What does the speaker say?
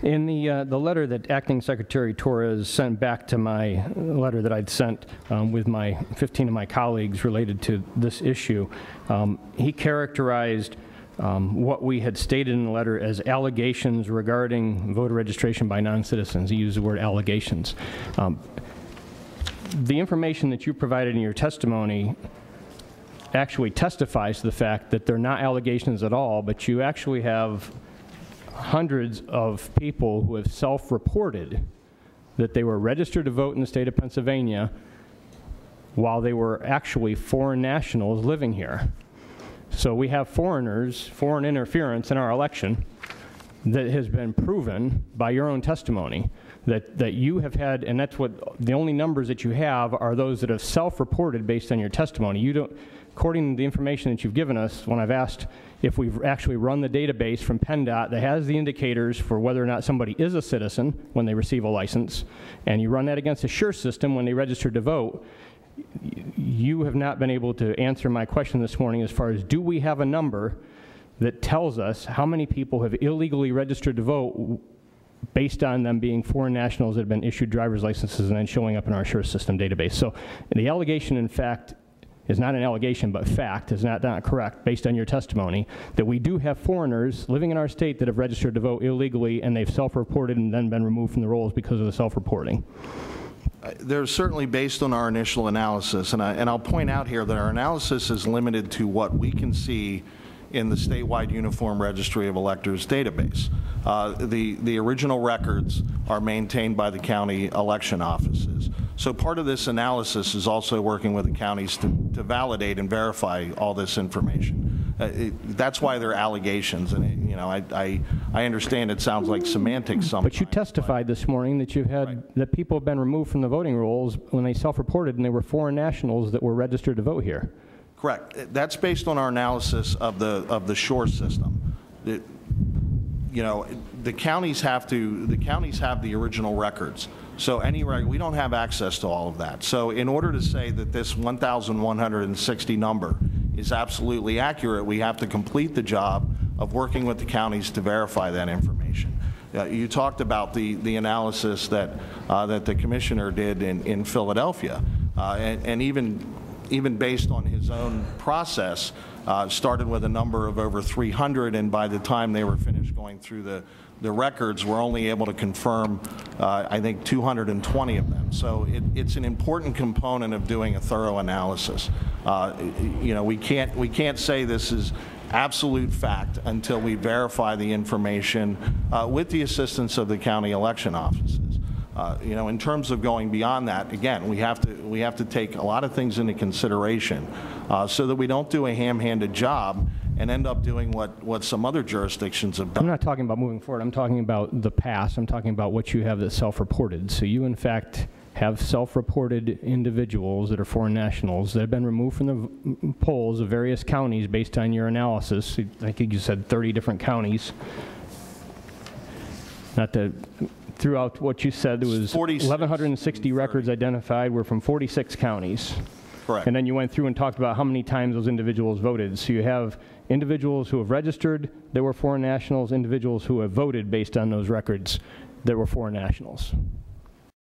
In the letter that Acting Secretary Torres sent back to my letter that I'd sent with 15 of my colleagues related to this issue, he characterized what we had stated in the letter as allegations regarding voter registration by non-citizens. He used the word allegations. The information that you provided in your testimony actually testifies to the fact that they're not allegations at all, but you actually have hundreds of people who have self-reported that they were registered to vote in the state of Pennsylvania while they were actually foreign nationals living here. So we have foreigners, foreign interference in our election that has been proven by your own testimony that you have had, and that's what the only numbers that you have are those that have self-reported based on your testimony. You don't, according to the information that you've given us, when I've asked if we've actually run the database from PennDOT that has the indicators for whether or not somebody is a citizen when they receive a license, and you run that against the SURE system when they register to vote, you have not been able to answer my question this morning as far as do we have a number that tells us how many people have illegally registered to vote based on them being foreign nationals that have been issued driver's licenses and then showing up in our SURE system database. So the allegation, in fact, is not an allegation, but fact, is not correct based on your testimony, that we do have foreigners living in our state that have registered to vote illegally and they've self-reported and then been removed from the rolls because of the self-reporting. There's certainly based on our initial analysis, and I'll point out here that our analysis is limited to what we can see in the statewide Uniform Registry of Electors database. The original records are maintained by the county election offices. So part of this analysis is also working with the counties to validate and verify all this information. That's why they're allegations, and I understand it sounds like semantics sometimes. But you testified this morning that you've had that people have been removed from the voting rolls when they self-reported and they were foreign nationals that were registered to vote here. Correct. That's based on our analysis of the SURE system. The counties have the original records. So we don't have access to all of that. So in order to say that this 1,160 number is absolutely accurate, we have to complete the job of working with the counties to verify that information. You talked about the analysis that the commissioner did in Philadelphia, and even based on his own process, started with a number of over 300, and by the time they were finished going through the records, we're only able to confirm, I think, 220 of them. So it's an important component of doing a thorough analysis. We can't say this is absolute fact until we verify the information with the assistance of the county election offices. In terms of going beyond that, again, we have to take a lot of things into consideration so that we don't do a ham-handed job and end up doing what some other jurisdictions have done. I'm not talking about moving forward. I'm talking about the past. I'm talking about what you have that's self-reported. So you, in fact, have self-reported individuals that are foreign nationals that have been removed from the polls of various counties based on your analysis. I think you said 30 different counties. Not to... Throughout what you said, there was 1,160 records identified were from 46 counties. Correct. And then you went through and talked about how many times those individuals voted. So you have individuals who have registered that were foreign nationals, individuals who have voted based on those records that were foreign nationals.